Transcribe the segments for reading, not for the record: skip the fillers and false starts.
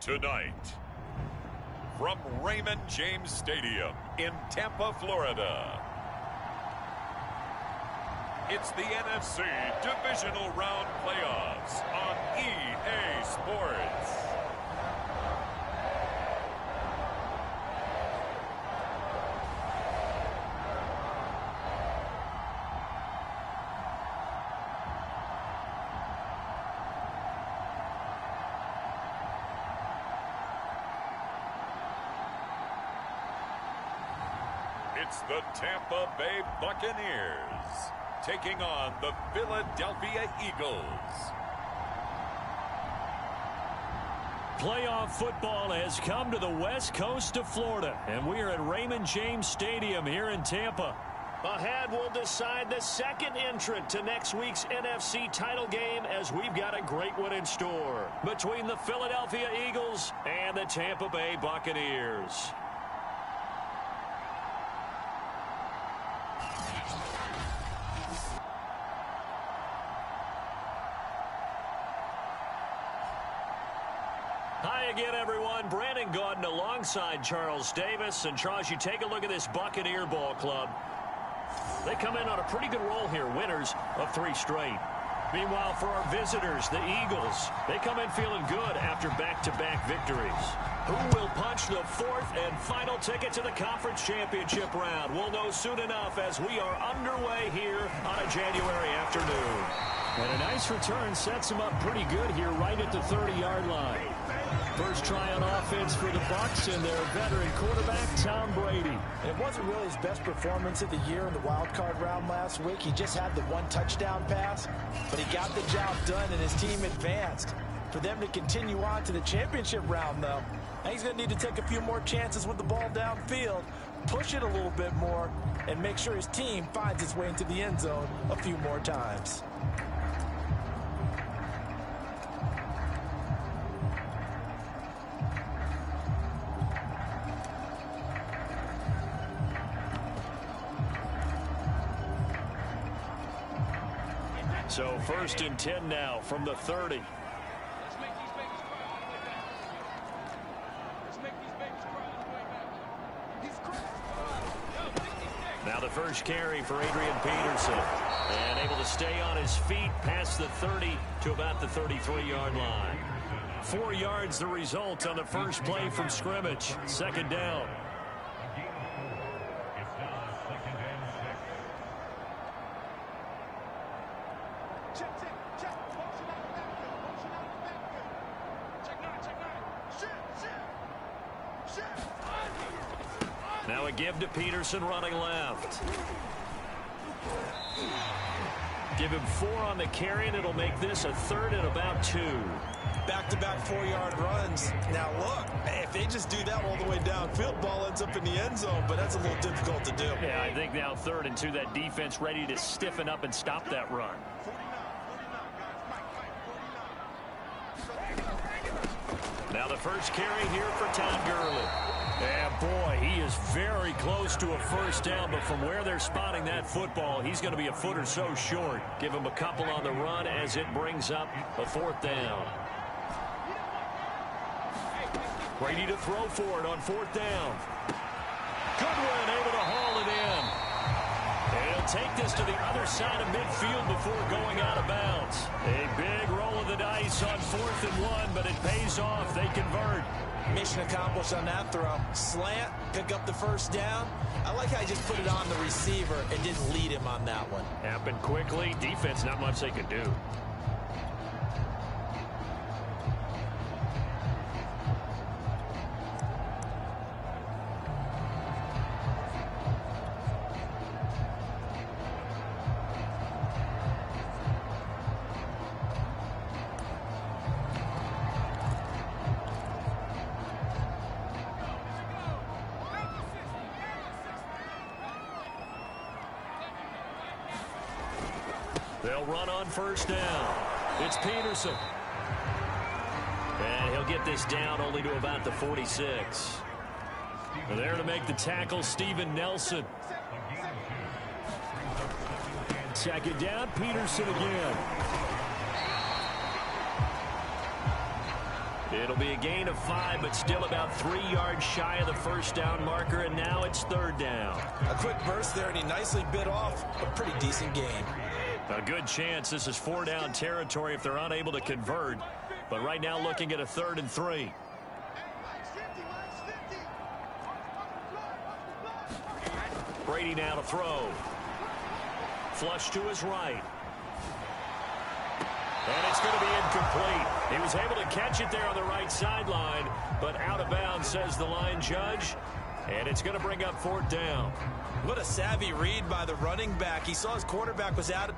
Tonight, from Raymond James Stadium in Tampa, Florida, it's the NFC Divisional Round Playoffs on EA Sports. It's the Tampa Bay Buccaneers taking on the Philadelphia Eagles. Playoff football has come to the west coast of Florida, and we are at Raymond James Stadium here in Tampa. Ahead, we'll decide the second entrant to next week's NFC title game, as we've got a great one in store between the Philadelphia Eagles and the Tampa Bay Buccaneers. Hi again, everyone. Brandon Gaudin alongside Charles Davis. And Charles, you take a look at this Buccaneer ball club. They come in on a pretty good roll here, winners of 3 straight. Meanwhile, for our visitors, the Eagles, they come in feeling good after back-to-back victories. Who will punch the 4th and final ticket to the conference championship round? We'll know soon enough as we are underway here on a January afternoon. And a nice return sets them up pretty good here right at the 30-yard line. First try on offense for the Bucs and their veteran quarterback, Tom Brady. It wasn't really his best performance of the year in the wild card round last week. He just had the 1 touchdown pass, but he got the job done and his team advanced. For them to continue on to the championship round, though, he's going to need to take a few more chances with the ball downfield, push it a little bit more, and make sure his team finds its way into the end zone a few more times. So 1st and 10 now from the 30. Now the first carry for Adrian Peterson. And able to stay on his feet past the 30 to about the 33-yard line. 4 yards the result on the first play from scrimmage. 2nd down. Now a give to Peterson running left. Give him 4 on the carry, and it'll make this a 3rd and about 2. Back-to-back 4-yard runs. Now look, if they just do that all the way downfield, ball ends up in the end zone, but that's a little difficult to do. Yeah, I think now 3rd and 2, that defense ready to stiffen up and stop that run. Now the first carry here for Todd Gurley. Yeah, boy, he is very close to a first down, but from where they're spotting that football, he's going to be a foot or so short. Give him a couple on the run as it brings up a 4th down. Brady to throw for it on 4th down. Goodwin able to haul it in. And he'll take this to the other side of midfield before going out of bounds. A big roll of the dice on 4th and 1, but it pays off. They convert. Mission accomplished on that throw. Slant, pick up the first down. I like how he just put it on the receiver and didn't lead him on that one. Happened quickly. Defense, not much they could do. They'll run on first down. It's Peterson. And he'll get this down only to about the 46. There to make the tackle, Steven Nelson. 2nd down, Peterson again. It'll be a gain of 5, but still about 3 yards shy of the first down marker, and now it's 3rd down. A quick burst there, and he nicely bit off a pretty decent gain. A good chance this is 4-down territory if they're unable to convert, but right now looking at a 3rd and 3. Brady now to throw. Flush to his right. And it's going to be incomplete. He was able to catch it there on the right sideline, but out of bounds, says the line judge. And it's going to bring up 4th down. What a savvy read by the running back. He saw his quarterback was out.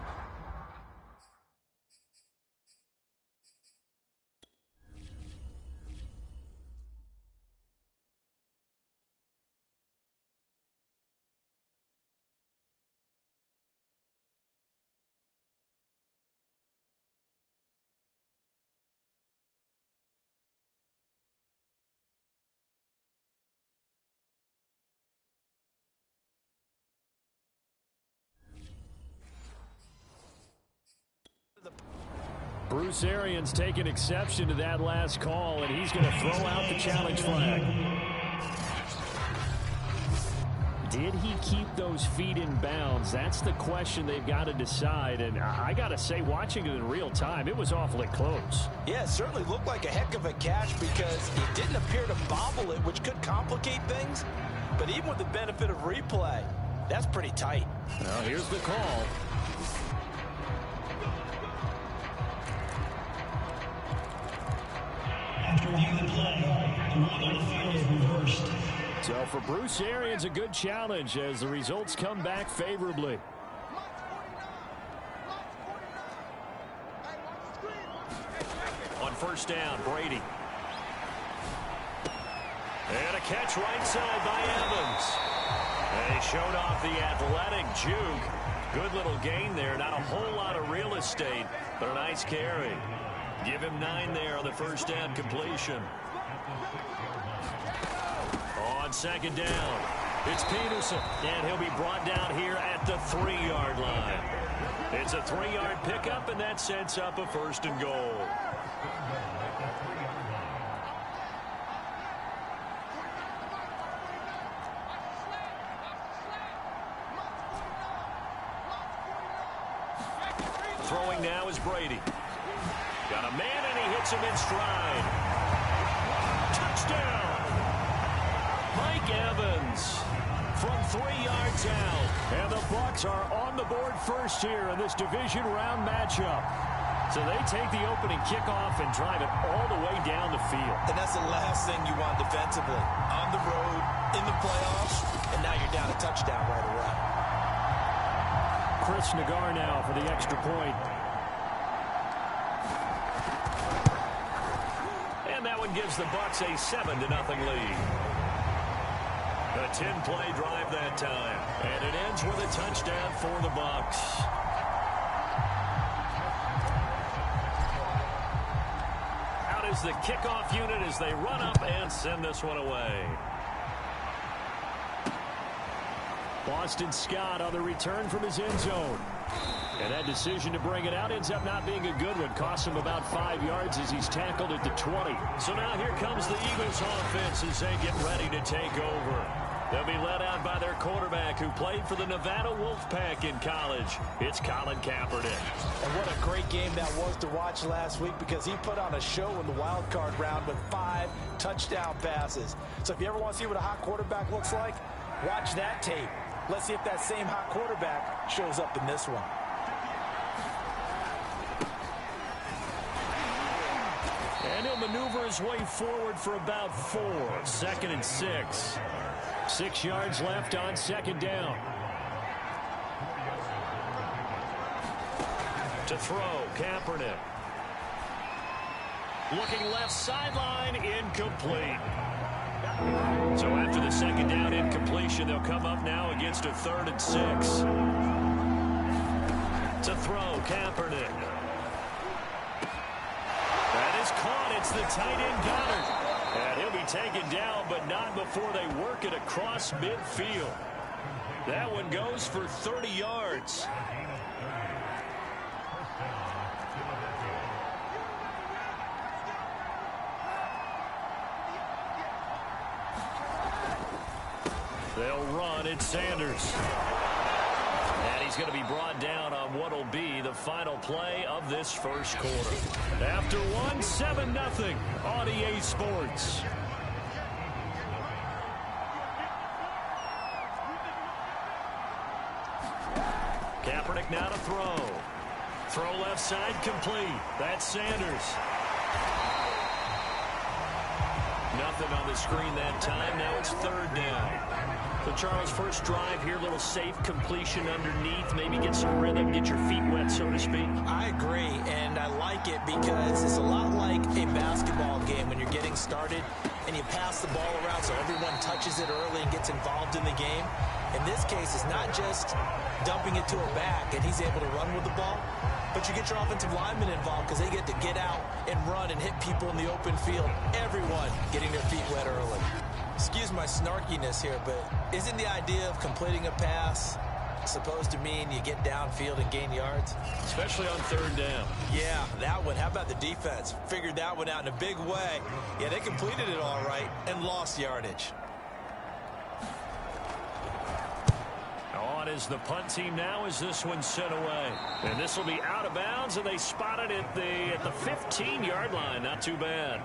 Bruce Arians taking exception to that last call, and he's going to throw out the challenge flag. Did he keep those feet in bounds? That's the question they've got to decide, and I got to say, watching it in real time, it was awfully close. Yeah, it certainly looked like a heck of a catch because he didn't appear to bobble it, which could complicate things. But even with the benefit of replay, that's pretty tight. Now here's the call. After review the play, the rule on the field is reversed. So for Bruce Arians, a good challenge as the results come back favorably. On 1st down, Brady. And a catch right side by Evans. And he showed off the athletic juke. Good little gain there. Not a whole lot of real estate, but a nice carry. Give him 9 there on the 1st down completion. On 2nd down, it's Peterson, and he'll be brought down here at the 3-yard line. It's a 3-yard pickup, and that sets up a 1st and goal. Throwing now is Brady. Got a man, and he hits him in stride. Touchdown! Mike Evans from 3 yards out. And the Bucs are on the board first here in this division round matchup. So they take the opening kickoff and drive it all the way down the field. And that's the last thing you want defensively. On the road, in the playoffs, and now you're down a touchdown right away. Chris Nagar now for the extra point. And that one gives the Bucs a 7-0 lead. A 10-play drive that time. And it ends with a touchdown for the Bucs. Out is the kickoff unit as they run up and send this one away. Boston Scott on the return from his end zone. And that decision to bring it out ends up not being a good one. Costs him about 5 yards as he's tackled at the 20. So now here comes the Eagles offense as they get ready to take over. They'll be led out by their quarterback who played for the Nevada Wolfpack in college. It's Colin Kaepernick. And what a great game that was to watch last week because he put on a show in the wild card round with 5 touchdown passes. So if you ever want to see what a hot quarterback looks like, watch that tape. Let's see if that same hot quarterback shows up in this one. And he'll maneuver his way forward for about 4. 2nd and 6. 6 yards left on 2nd down. To throw, Kaepernick. Looking left sideline, incomplete. So after the 2nd down incompletion, they'll come up now against a 3rd and 6. To throw, Kaepernick. That is caught. It's the tight end Goddard. And he'll be taken down, but not before they work it across midfield. That one goes for 30 yards. They'll run. It's Sanders. And he's going to be brought down on what will be the final play of this first quarter. After one, 7-0 on EA Sports. Kaepernick now to throw. Throw left side complete. That's Sanders. Nothing on the screen that time. Now it's third down. So, Charles, first drive here, little safe completion underneath. Maybe get some rhythm, get your feet wet, so to speak. I agree, and I like it because it's a lot like a basketball game when you're getting started and you pass the ball around so everyone touches it early and gets involved in the game. In this case, it's not just dumping it to a back and he's able to run with the ball, but you get your offensive linemen involved because they get to get out and run and hit people in the open field. Everyone getting their feet wet early. Excuse my snarkiness here, but isn't the idea of completing a pass supposed to mean you get downfield and gain yards? Especially on third down. Yeah, that one. How about the defense? Figured that one out in a big way. Yeah, they completed it all right and lost yardage. On is the punt team now as this one's sent away. And this will be out of bounds, and they spot it at the 15-yard line. Not too bad.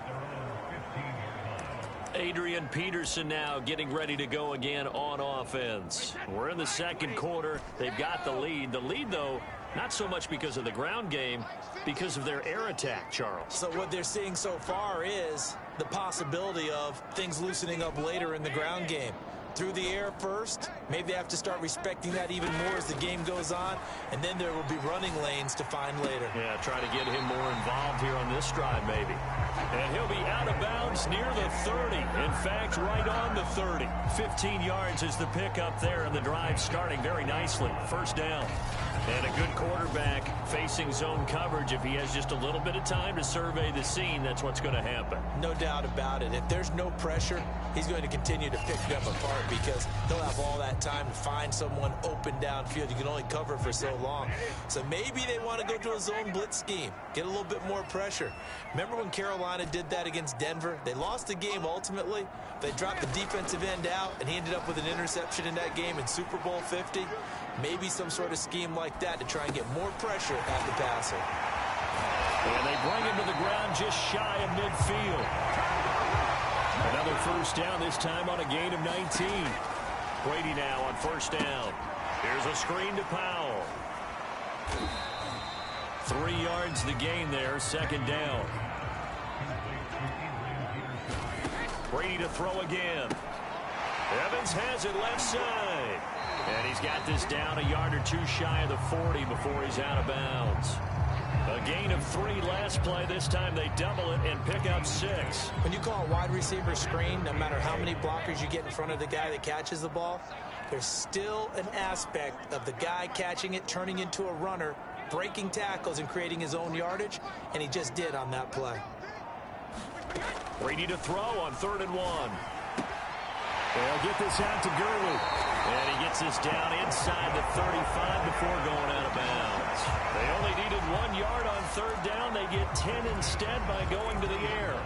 Adrian Peterson now getting ready to go again on offense. We're in the second quarter. They've got the lead. The lead, though, not so much because of the ground game, because of their air attack, Charles. So what they're seeing so far is the possibility of things loosening up later in the ground game. Through the air first, maybe they have to start respecting that even more as the game goes on, and then there will be running lanes to find later. Yeah, try to get him more involved here on this drive, maybe. And he'll be out of bounds near the 30. In fact, right on the 30. 15 yards is the pickup there, and the drive starting very nicely. First down. And a good quarterback facing zone coverage. If he has just a little bit of time to survey the scene, that's what's going to happen. No doubt about it. If there's no pressure, he's going to continue to pick them apart because he'll have all that time to find someone open downfield. You can only cover for so long. So maybe they want to go to a zone blitz scheme, get a little bit more pressure. Remember when Carolina did that against Denver? They lost the game ultimately. They dropped the defensive end out, and he ended up with an interception in that game in Super Bowl 50. Maybe some sort of scheme like that to try and get more pressure at the passer. And they bring him to the ground just shy of midfield. Another first down, this time on a gain of 19. Brady now on first down. Here's a screen to Powell. 3 yards the gain there, second down. Brady to throw again. Evans has it left side. And he's got this down a yard or two shy of the 40 before he's out of bounds. A gain of 3 last play. This time they double it and pick up 6. When you call a wide receiver screen, no matter how many blockers you get in front of the guy that catches the ball, there's still an aspect of the guy catching it, turning into a runner, breaking tackles and creating his own yardage, and he just did on that play. Brady to throw on 3rd and 1. They'll get this out to Gurley. And he gets this down inside the 35 before going out of bounds. They only needed 1 yard on 3rd down. They get 10 instead by going to the air.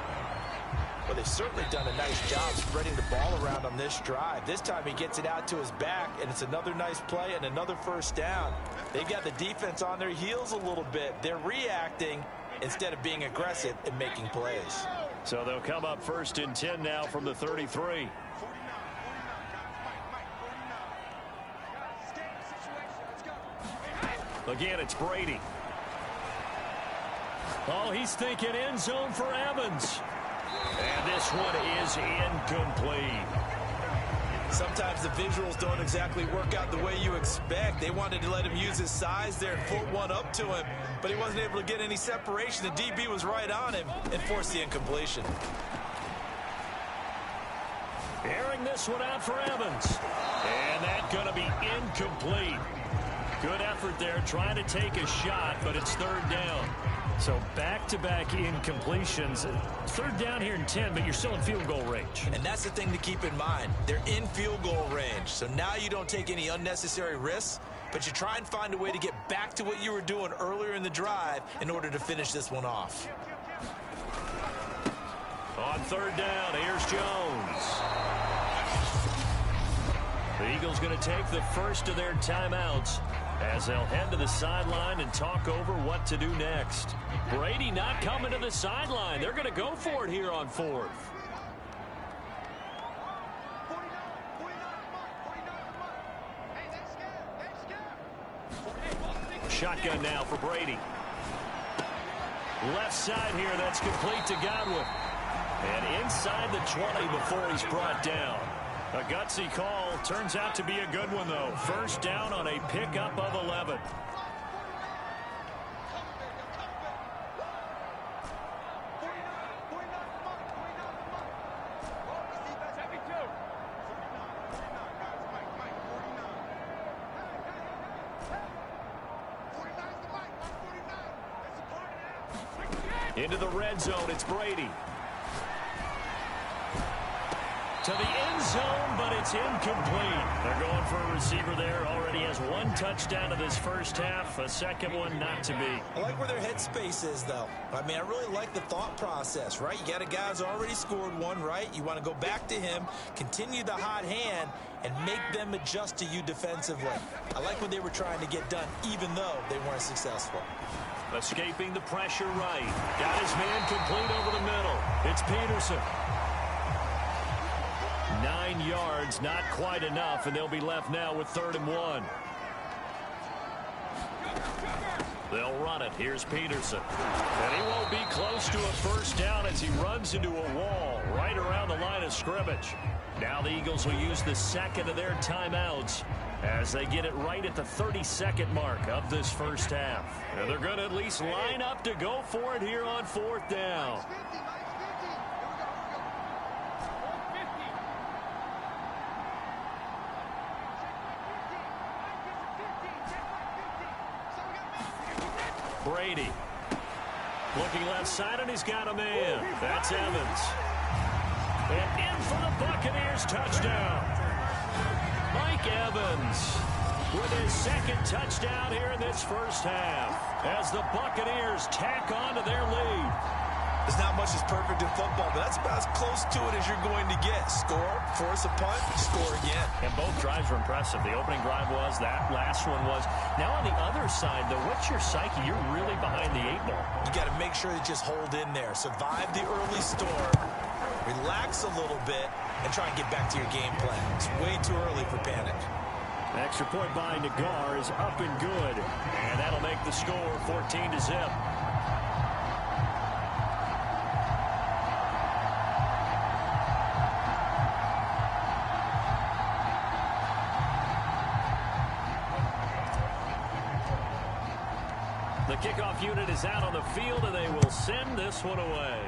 Well, they've certainly done a nice job spreading the ball around on this drive. This time he gets it out to his back, and it's another nice play and another first down. They've got the defense on their heels a little bit. They're reacting instead of being aggressive and making plays. So they'll come up 1st and 10 now from the 33. Again, it's Brady. Oh, he's thinking end zone for Evans. And this one is incomplete. Sometimes the visuals don't exactly work out the way you expect. They wanted to let him use his size there and foot one up to him, but he wasn't able to get any separation. The DB was right on him and forced the incompletion. Airing this one out for Evans. And that's going to be incomplete. Good effort there, trying to take a shot, but it's 3rd down. So back-to-back incompletions. 3rd down here in 10, but you're still in field goal range. And that's the thing to keep in mind. They're in field goal range. So now you don't take any unnecessary risks, but you try and find a way to get back to what you were doing earlier in the drive in order to finish this one off. On 3rd down, here's Jones. The Eagles going to take the first of their timeouts as they'll head to the sideline and talk over what to do next. Brady not coming to the sideline. They're going to go for it here on fourth. Shotgun now for Brady. Left side here, that's complete to Godwin. And inside the 20 before he's brought down. A gutsy call. Turns out to be a good one, though. First down on a pickup of 11. Into the red zone, it's Brady. To the end zone, but it's incomplete. They're going for a receiver there. Already has one touchdown of this first half. A second one not to be. I like where their headspace is, though. I mean, I really like the thought process, right? You got a guy who's already scored one, right? You want to go back to him, continue the hot hand, and make them adjust to you defensively. I like what they were trying to get done, even though they weren't successful. Escaping the pressure right. Got his man complete over the middle. It's Peterson. 9 yards, not quite enough, and they'll be left now with 3rd and 1. They'll run it. Here's Peterson. And he won't be close to a first down as he runs into a wall right around the line of scrimmage. Now the Eagles will use the second of their timeouts as they get it right at the 32nd mark of this first half. And they're going to at least line up to go for it here on 4th down. Brady. Looking left side, and he's got a man. That's Evans. And in for the Buccaneers touchdown. Mike Evans with his second touchdown here in this first half as the Buccaneers tack on to their lead. There's not much that's perfect in football, but that's about as close to it as you're going to get. Score, force a punt, score again. And both drives were impressive. The opening drive was, that last one was. Now on the other side, though, what's your psyche? You're really behind the 8 ball. You got to make sure you just hold in there. Survive the early storm, relax a little bit, and try and get back to your game plan. It's way too early for panic. Extra point by Nagar is up and good. And that'll make the score 14-0. The kickoff unit is out on the field, and they will send this one away.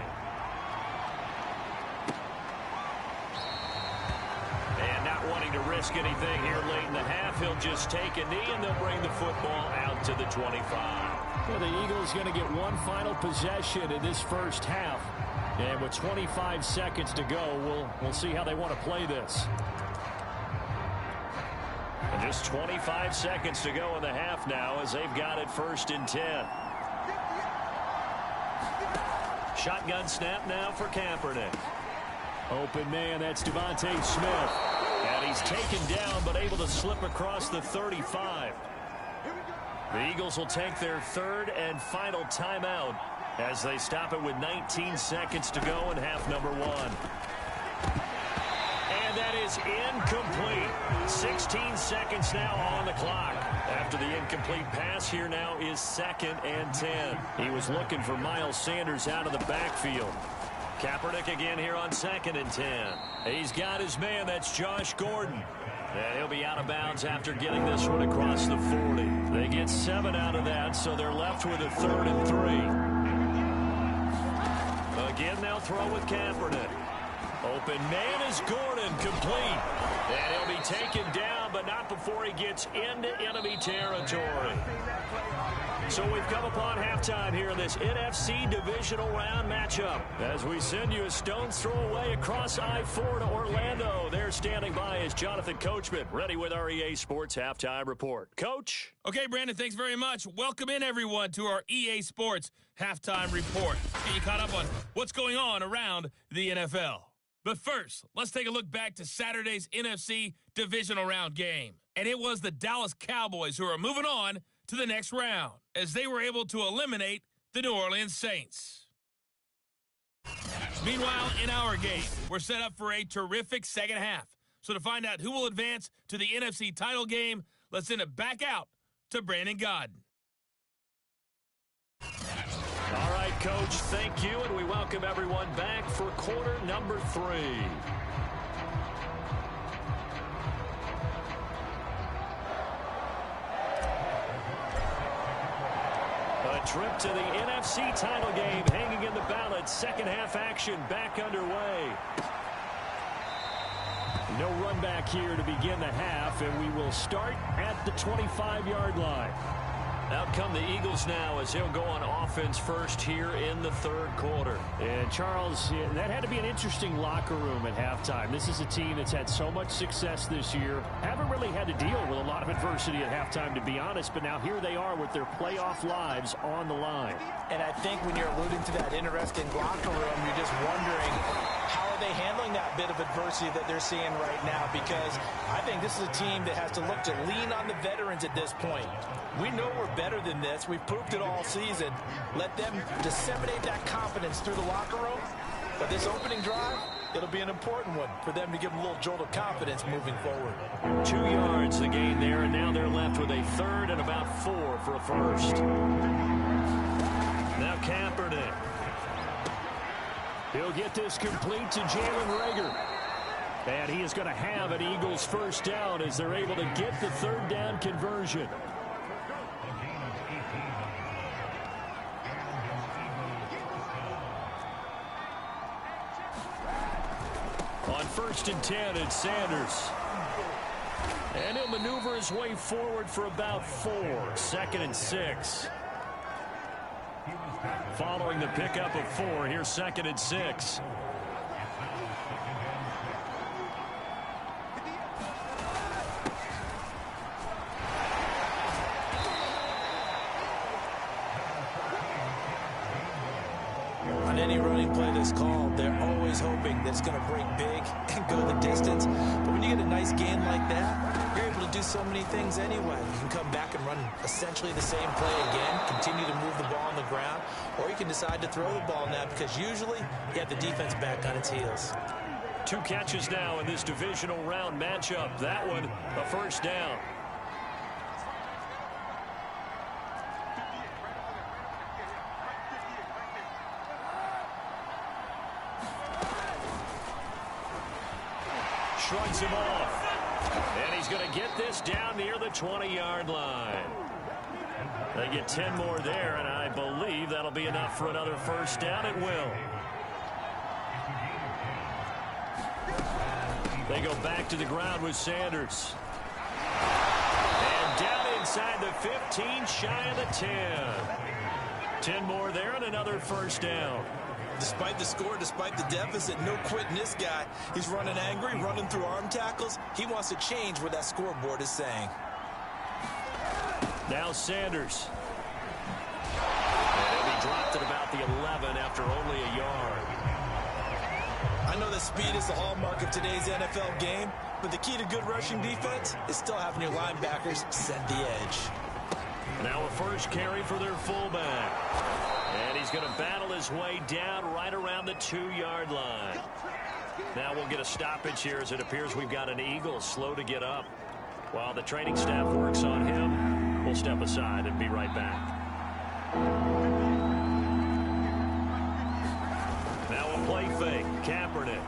And not wanting to risk anything here late in the half, he'll just take a knee, and they'll bring the football out to the 25. Well, the Eagles going to get one final possession in this first half. And with 25 seconds to go, we'll see how they want to play this. And just 25 seconds to go in the half now as they've got it 1st and 10. Shotgun snap now for Kaepernick. Open man, that's Devontae Smith. And he's taken down but able to slip across the 35. The Eagles will take their 3rd and final timeout as they stop it with 19 seconds to go in half number 1. And that is incomplete. 16 seconds now on the clock. After the incomplete pass, here now is 2nd and 10. He was looking for Miles Sanders out of the backfield. Kaepernick again here on 2nd and 10. He's got his man. That's Josh Gordon. And he'll be out of bounds after getting this one across the 40. They get 7 out of that, so they're left with a 3rd and 3. Again, they'll throw with Kaepernick. Open man is Gordon, complete. And he'll be taken down, but not before he gets into enemy territory. So we've come upon halftime here in this NFC divisional round matchup. As we send you a stone's throw away across I-4 to Orlando. There standing by is Jonathan Coachman, ready with our EA Sports Halftime Report. Coach? Okay, Brandon, thanks very much. Welcome in, everyone, to our EA Sports Halftime Report. Get you caught up on what's going on around the NFL. But first, let's take a look back to Saturday's NFC divisional round game. And it was the Dallas Cowboys who are moving on to the next round as they were able to eliminate the New Orleans Saints. Meanwhile, in our game, we're set up for a terrific second half. So to find out who will advance to the NFC title game, let's send it back out to Brandon Godden. All right, Coach, thank you, and we welcome everyone back for quarter number 3. A trip to the NFC title game hanging in the balance. Second half action back underway. No run back here to begin the half, and we will start at the 25-yard line. Out come the Eagles now as he'll go on offense first here in the third quarter. And Charles, that had to be an interesting locker room at halftime. This is a team that's had so much success this year. Haven't really had to deal with a lot of adversity at halftime, to be honest, but now here they are with their playoff lives on the line. And I think when you're alluding to that interesting locker room, you're just wondering how are they handling that bit of adversity that they're seeing right now, because I think this is a team that has to look to lean on the veterans at this point. We know we're better than this. We've proved it all season. Let them disseminate that confidence through the locker room. But this opening drive, it'll be an important one for them to give them a little jolt of confidence moving forward. 2 yards the gain there, and now they're left with a third and about 4 for a first. Now Kaepernick. He'll get this complete to Jalen Reagor. And he is going to have an Eagles first down as they're able to get the third down conversion. On 1st and 10, it's Sanders. And he'll maneuver his way forward for about 4. 2nd and 6. Following the pickup of 4, here's 2nd and 6. On any running play that's called, they're always hoping that it's going to break big and go the distance. But when you get a nice gain like that, you're able to do so many things anyway. You can come back and run essentially the same play again, continue to move the ball on the ground, or you can decide to throw the ball now because usually you have the defense back on its heels. 2 catches now in this divisional round matchup. That one, a first down. Shrugs him off. And he's going to get this down near the 20-yard line. They get 10 more there, and I believe that'll be enough for another first down. It will. They go back to the ground with Sanders. And down inside the 15, shy of the 10. 10 more there and another first down. Despite the score, despite the deficit, no quitting this guy. He's running angry, running through arm tackles. He wants to change what that scoreboard is saying. Now Sanders. And he'll be dropped at about the 11 after only a yard. I know that speed is the hallmark of today's NFL game, but the key to good rushing defense is still having your linebackers set the edge. Now a first carry for their fullback. And he's going to battle his way down right around the 2-yard line. Now we'll get a stoppage here as it appears we've got an Eagle slow to get up. While the training staff works on him, we'll step aside and be right back. Now a play fake. Kaepernick.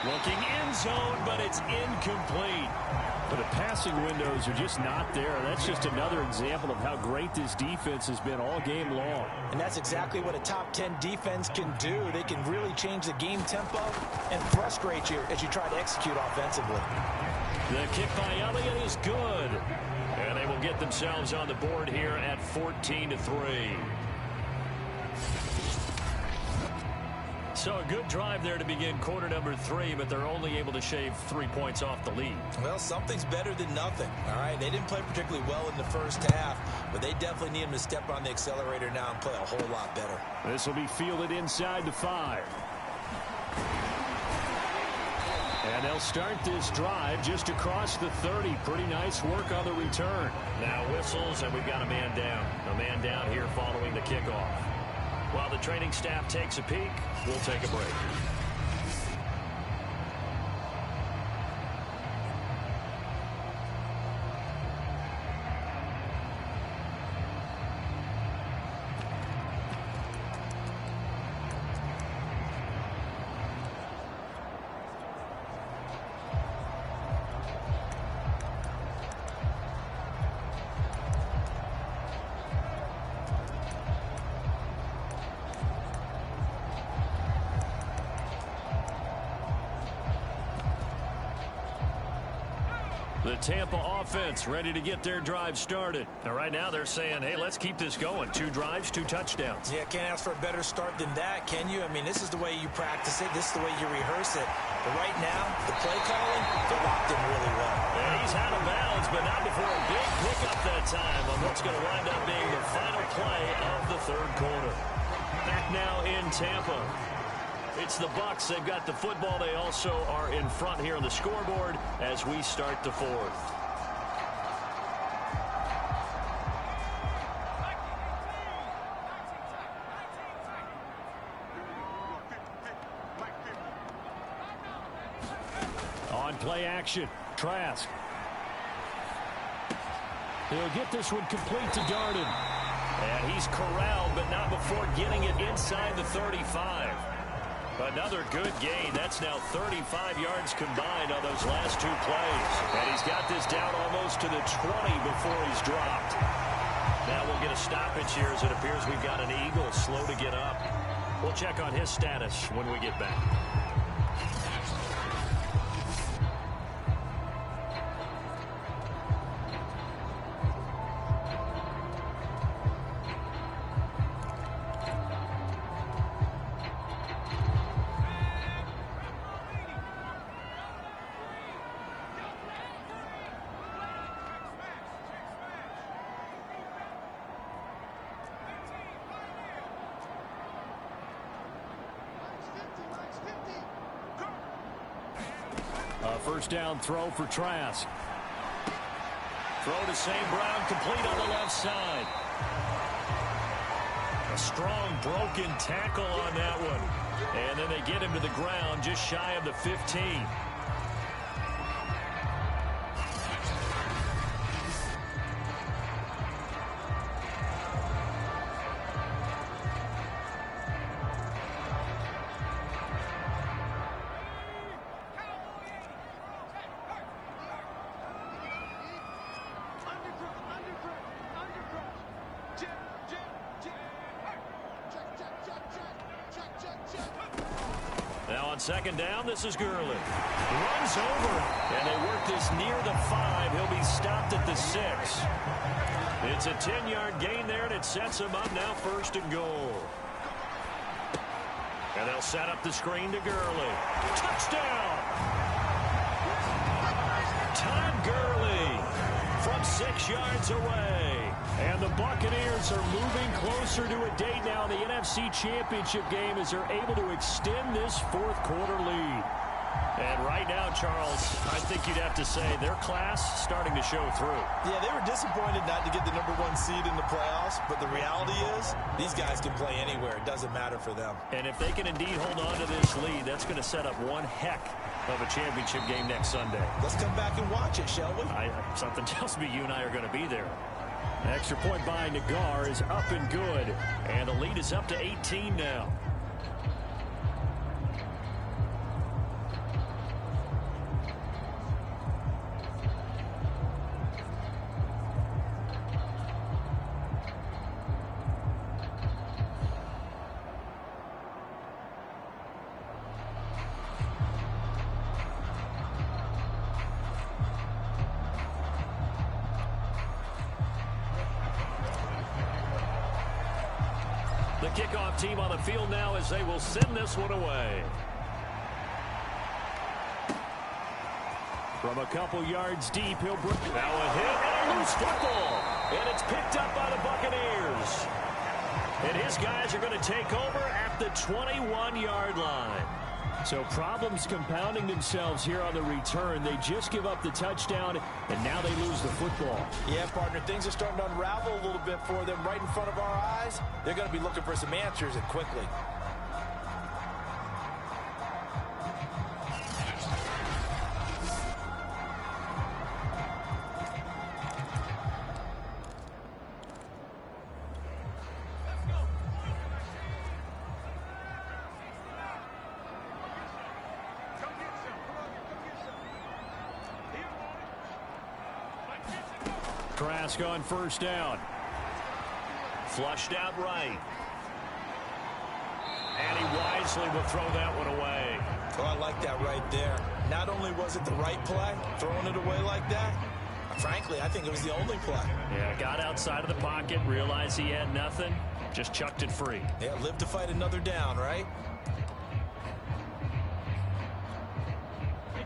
Looking end zone, but it's incomplete. But the passing windows are just not there. That's just another example of how great this defense has been all game long. And that's exactly what a top 10 defense can do. They can really change the game tempo and frustrate you as you try to execute offensively. The kick by Elliott is good. And they will get themselves on the board here at 14-3. So a good drive there to begin quarter number 3, but they're only able to shave 3 points off the lead. Well, something's better than nothing, all right? They didn't play particularly well in the first half, but they definitely need them to step on the accelerator now and play a whole lot better. This will be fielded inside the 5. And they'll start this drive just across the 30. Pretty nice work on the return. Now whistles, and we've got a man down. A man down here following the kickoff. While the training staff takes a peek, we'll take a break. The Tampa offense ready to get their drive started. Now, right now they're saying, hey, let's keep this going. 2 drives, 2 touchdowns. Yeah, can't ask for a better start than that, can you? I mean, this is the way you practice it. This is the way you rehearse it. But right now, the play calling, they're locked in really well. And he's out of bounds, but not before a big pickup that time on what's going to wind up being the final play of the 3rd quarter. Back now in Tampa. It's the Bucs. They've got the football. They also are in front here on the scoreboard as we start the 4th. On play action, Trask. He'll get this one complete to Darden. And he's corralled, but not before getting it inside the 35. Another good gain. That's now 35 yards combined on those last 2 plays. And he's got this down almost to the 20 before he's dropped. Now we'll get a stoppage here as it appears we've got an Eagle slow to get up. We'll check on his status when we get back. First down throw for Trask. Throw to St. Brown, complete on the left side. A strong broken tackle on that one. And then they get him to the ground just shy of the 15. Second down, this is Gurley. Runs over it, and they work this near the 5. He'll be stopped at the 6. It's a 10-yard gain there, and it sets him up now 1st and goal. And they'll set up the screen to Gurley. Touchdown! Todd Gurley from 6 yards away. And the Buccaneers are moving closer to a date now in the NFC Championship game as they're able to extend this 4th quarter lead. And right now, Charles, I think you'd have to say their class starting to show through. Yeah, they were disappointed not to get the #1 seed in the playoffs, but the reality is these guys can play anywhere. It doesn't matter for them. And if they can indeed hold on to this lead, that's going to set up one heck of a championship game next Sunday. Let's come back and watch it, shall we? Something tells me you and I are going to be there. Extra point by Nagar is up and good. And the lead is up to 18 now. The kickoff team on the field now as they will send this one away. From a couple yards deep, he'll bring... Now a hit and a loose football. And it's picked up by the Buccaneers. And his guys are going to take over at the 21-yard line. So problems compounding themselves here on the return. They just give up the touchdown, and now they lose the football. Yeah, partner, things are starting to unravel a little bit for them right in front of our eyes. They're going to be looking for some answers, and quickly. Trask on first down. Flushed out right. And he wisely will throw that one away. Oh, I like that right there. Not only was it the right play, throwing it away like that, frankly, I think it was the only play. Yeah, got outside of the pocket, realized he had nothing, just chucked it free. Yeah, live to fight another down, right?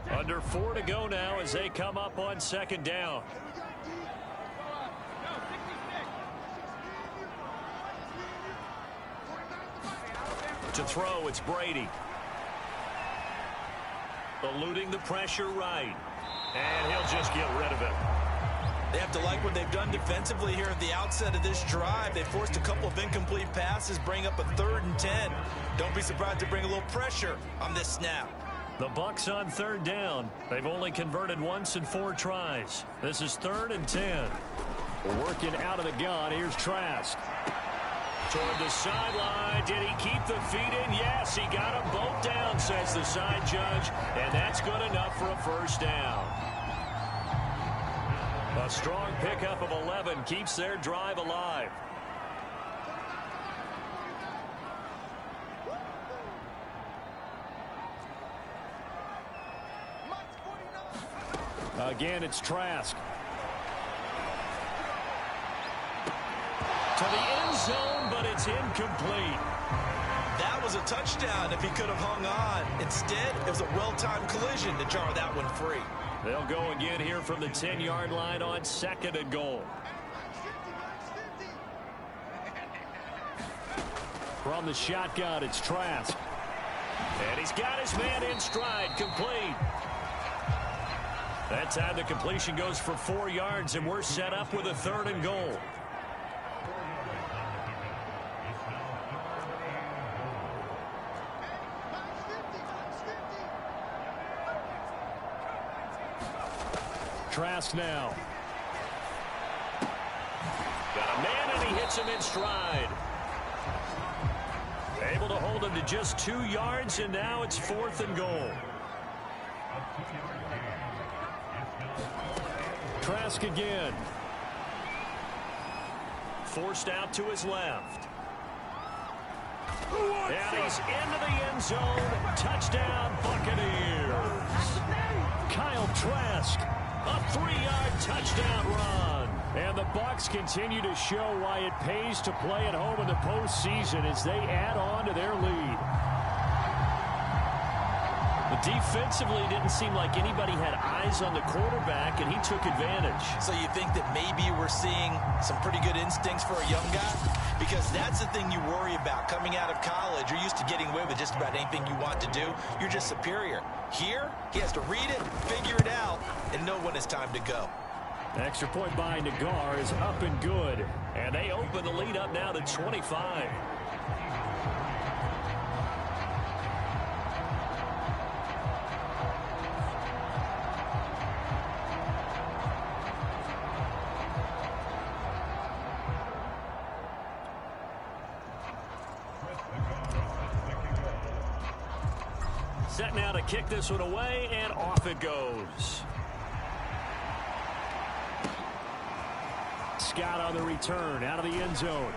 Under 4 to go now as they come up on second down. To throw, it's Brady. Eluding the pressure right. And he'll just get rid of it. They have to like what they've done defensively here at the outset of this drive. They forced a couple of incomplete passes, bring up a 3rd and 10. Don't be surprised to bring a little pressure on this snap. The Bucs on third down. They've only converted once in 4 tries. This is 3rd and 10. Working out of the gun. Here's Trask. Toward the sideline. Did he keep the feet in? Yes, he got them both down, says the side judge. And that's good enough for a first down. A strong pickup of 11 keeps their drive alive. Again, it's Trask. To the end zone, but it's incomplete. That was a touchdown if he could have hung on. Instead, it was a well-timed collision to jar that one free. They'll go again here from the 10-yard line on 2nd and goal. From the shotgun, it's Trask. And he's got his man in stride, complete. That time the completion goes for 4 yards, and we're set up with a 3rd and goal. Trask now. Got a man, and he hits him in stride. Able to hold him to just 2 yards, and now it's 4th and goal. Trask again. Forced out to his left. And he's into the end zone. Touchdown, Buccaneers. Kyle Trask. A 3-yard touchdown run. And the Bucs continue to show why it pays to play at home in the postseason as they add on to their lead. But defensively, it didn't seem like anybody had eyes on the quarterback, and he took advantage. So you think that maybe we're seeing some pretty good instincts for a young guy? Because that's the thing you worry about coming out of college. You're used to getting away with just about anything you want to do. You're just superior. Here, he has to read it, figure it out, and know when it's time to go. Extra point by Nagar is up and good. And they open the lead up now to 25. Set now to kick this one away, and off it goes. Scott on the return, out of the end zone.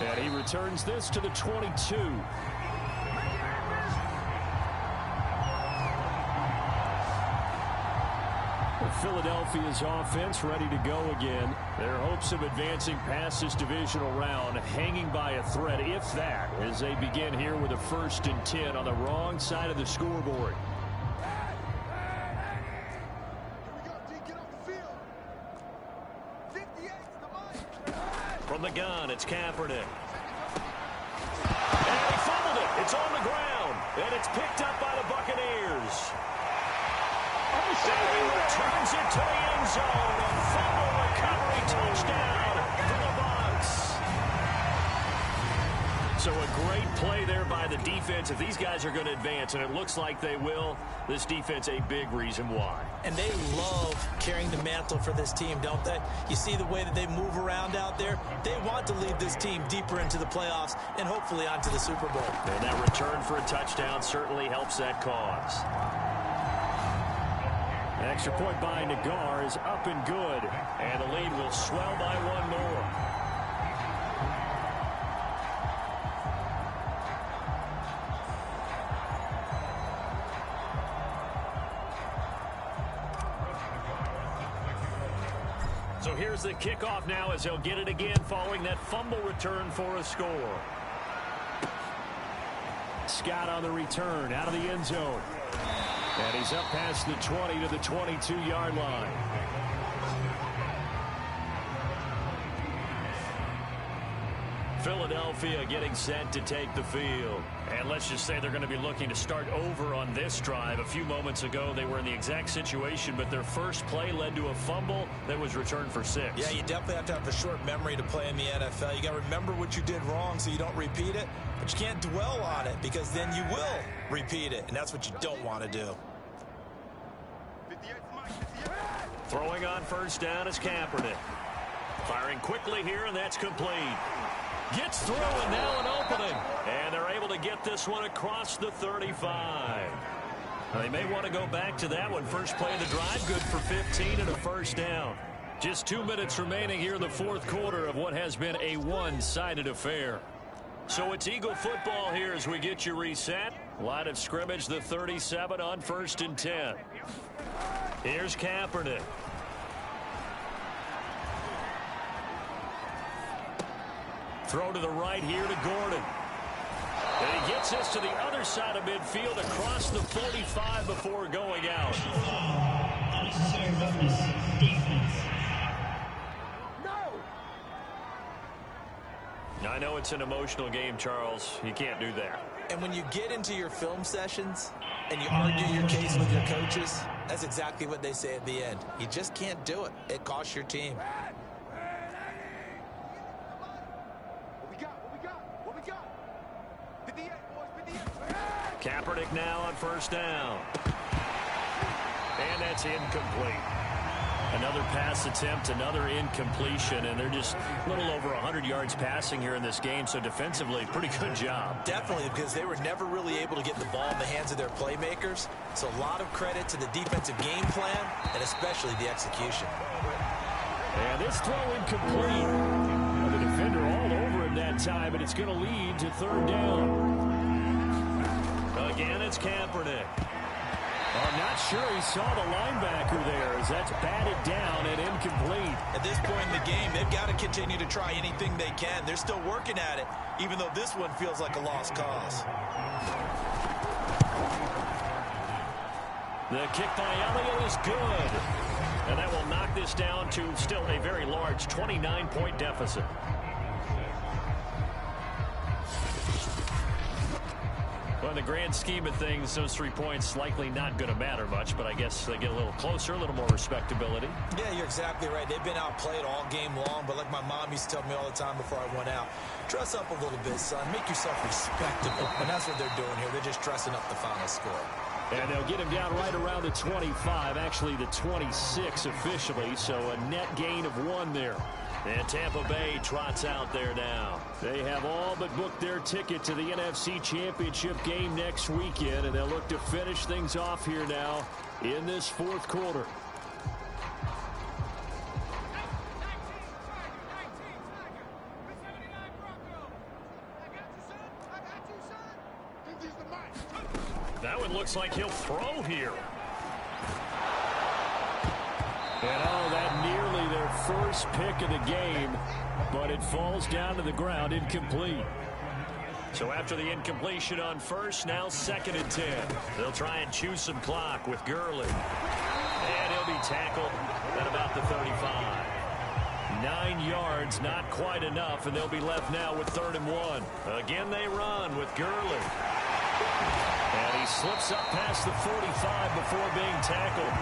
And he returns this to the 22. Philadelphia's offense ready to go again. Their hopes of advancing past this divisional round hanging by a thread, if that, as they begin here with a 1st and 10 on the wrong side of the scoreboard. From the gun, it's Kaepernick. And he fumbled it. It's on the ground. And it's picked up by the Buccaneers. And he returns it to the end zone. A fumble recovery touchdown for the Bucs. So a great play there by the defense. If these guys are going to advance, and it looks like they will, this defense a big reason why. And they love carrying the mantle for this team, don't they? You see the way that they move around out there? They want to lead this team deeper into the playoffs and hopefully onto the Super Bowl. And that return for a touchdown certainly helps that cause. An extra point by Nagar is up and good. And the lead will swell by one more. So here's the kickoff now as he'll get it again following that fumble return for a score. Scott on the return out of the end zone. And he's up past the 20 to the 22-yard line. Philadelphia getting set to take the field. And let's just say they're going to be looking to start over on this drive. A few moments ago, they were in the exact situation, but their first play led to a fumble that was returned for 6. Yeah, you definitely have to have a short memory to play in the NFL. You got to remember what you did wrong so you don't repeat it, but you can't dwell on it because then you will repeat it, and that's what you don't want to do. Throwing on first down is Kaepernick. Firing quickly here, and that's complete. Gets through, and now an opening. And they're able to get this one across the 35. Now, they may want to go back to that one. First play of the drive, good for 15 and a first down. Just 2 minutes remaining here in the fourth quarter of what has been a one-sided affair. So it's Eagle football here as we get you reset. Line of scrimmage, the 37 on 1st and 10. Here's Kaepernick. Throw to the right here to Gordon. And he gets this to the other side of midfield across the 45 before going out. Unnecessary roughness. Defense. I know it's an emotional game, Charles. You can't do that. And when you get into your film sessions and you argue your case with your coaches, that's exactly what they say at the end. You just can't do it. It costs your team. Kaepernick now on first down. And that's incomplete. Another pass attempt, another incompletion, and they're just a little over 100 yards passing here in this game, so defensively, pretty good job. Definitely, because they were never really able to get the ball in the hands of their playmakers, so a lot of credit to the defensive game plan, and especially the execution. And this throw incomplete. And the defender all over him that time, and it's going to lead to third down. Again, it's Kaepernick. I'm not sure he saw the linebacker there as that's batted down and incomplete. At this point in the game, they've got to continue to try anything they can. They're still working at it, even though this one feels like a lost cause. The kick by Elliott is good. And that will knock this down to still a very large 29-point deficit. Well, in the grand scheme of things, those 3 points likely not going to matter much, but I guess they get a little closer, a little more respectability. Yeah, you're exactly right. They've been outplayed all game long, but like my mom used to tell me all the time before I went out, dress up a little bit, son. Make yourself respectable. And that's what they're doing here. They're just dressing up the final score. And they'll get him down right around the 25, actually the 26 officially, so a net gain of 1 there. And Tampa Bay trots out there now. They have all but booked their ticket to the NFC Championship game next weekend, and they'll look to finish things off here now in this fourth quarter. That one looks like he'll throw here. And that nearly their first pick of the game, but it falls down to the ground incomplete. So after the incompletion on first, now 2nd and 10. They'll try and chew some clock with Gurley. And he'll be tackled at about the 35. 9 yards, not quite enough, and they'll be left now with 3rd and 1. Again, they run with Gurley. And he slips up past the 45 before being tackled.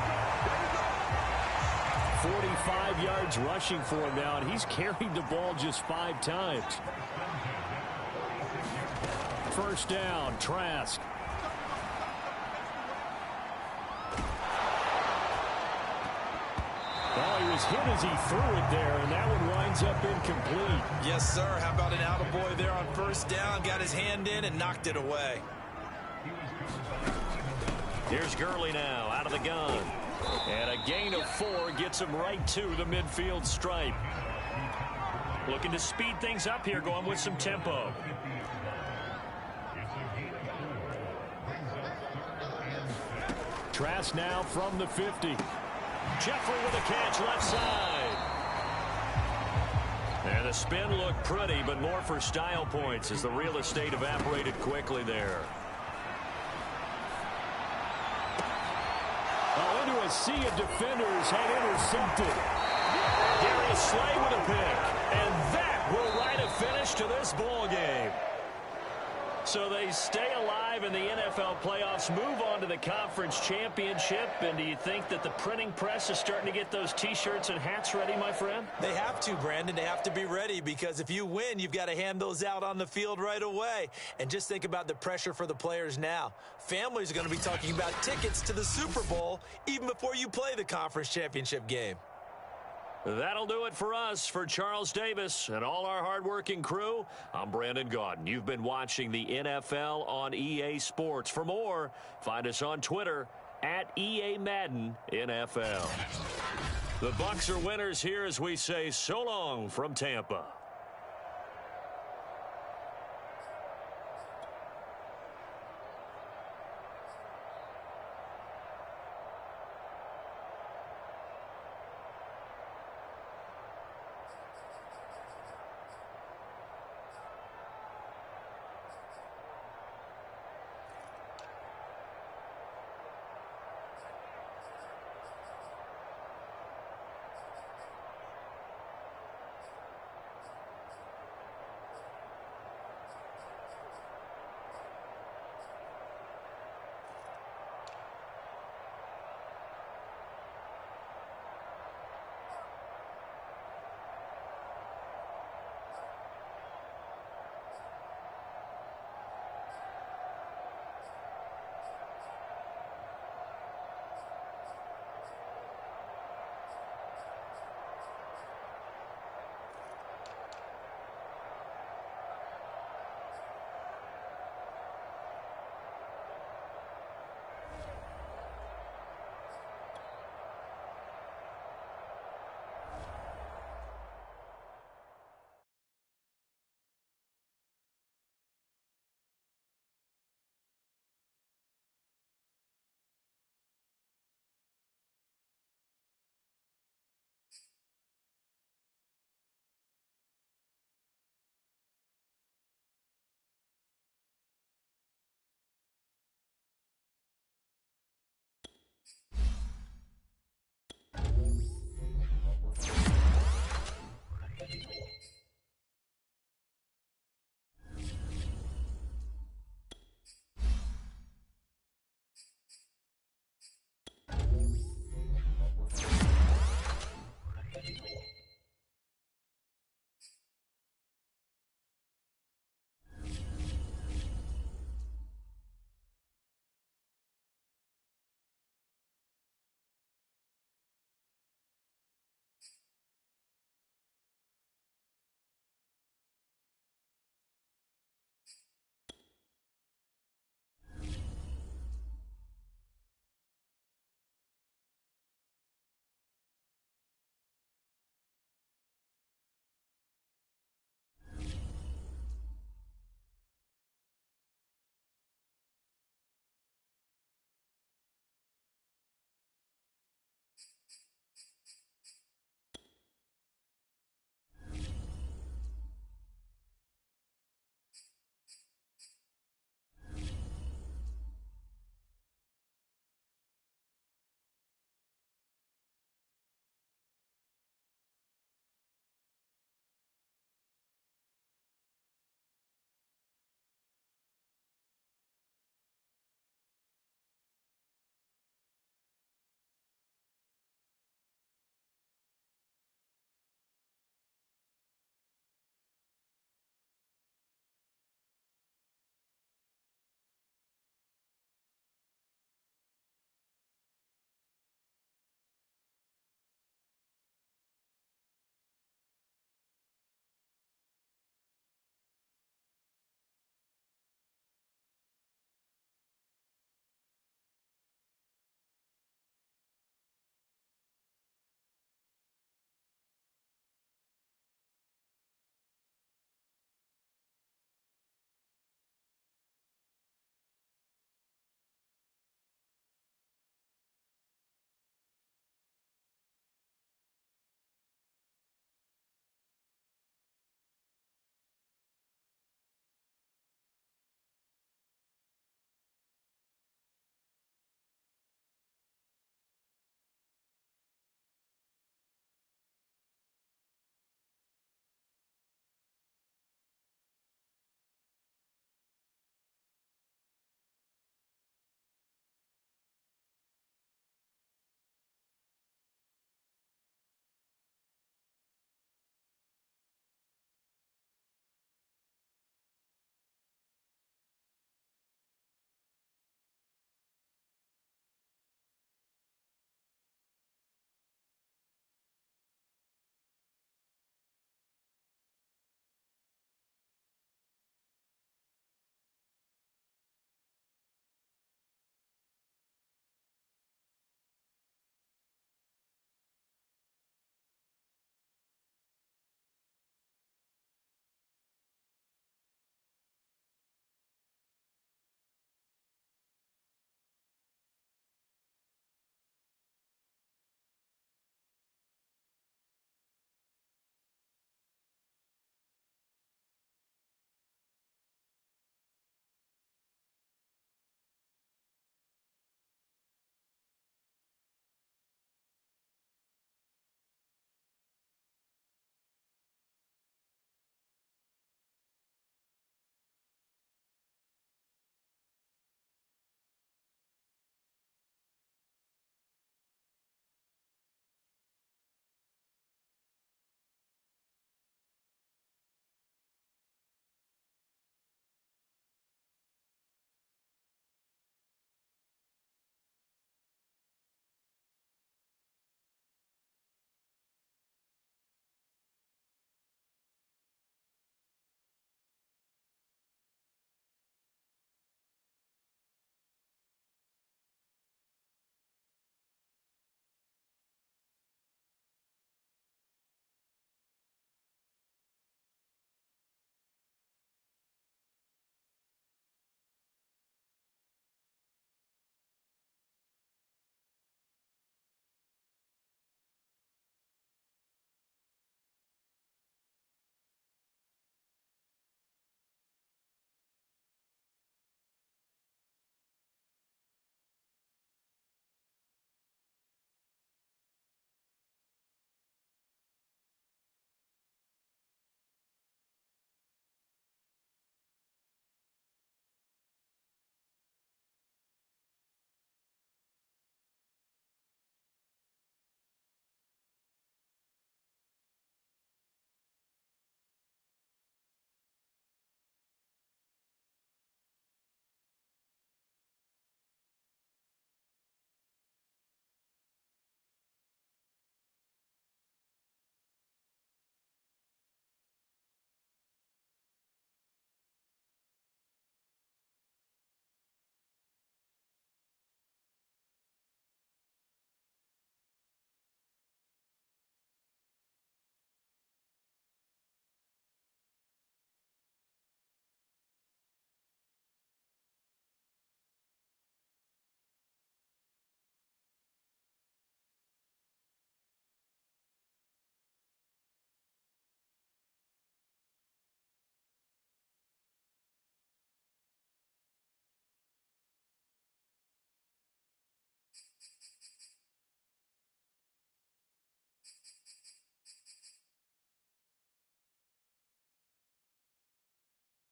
45 yards rushing for him now, and he's carried the ball just 5 times. First down, Trask. Well, he was hit as he threw it there, and that one winds up incomplete. Yes, sir. How about an attaboy there on first down? Got his hand in and knocked it away. Here's Gurley now out of the gun. And a gain of 4 gets him right to the midfield stripe. Looking to speed things up here, going with some tempo. Trask now from the 50. Jeffrey with a catch left side. And the spin looked pretty, but more for style points as the real estate evaporated quickly there. Into a sea of defenders had intercepted. Darius Slay with a pick. And that will write a finish to this ball game. So they stay alive in the NFL playoffs, move on to the conference championship. And do you think that the printing press is starting to get those T-shirts and hats ready, my friend? They have to, Brandon. They have to be ready because if you win, you've got to hand those out on the field right away. And just think about the pressure for the players now. Families are going to be talking about tickets to the Super Bowl even before you play the conference championship game. That'll do it for us. For Charles Davis and all our hardworking crew, I'm Brandon Gaudin. You've been watching the NFL on EA Sports. For more, find us on Twitter at EA Madden NFL. The Bucs are winners here as we say so long from Tampa.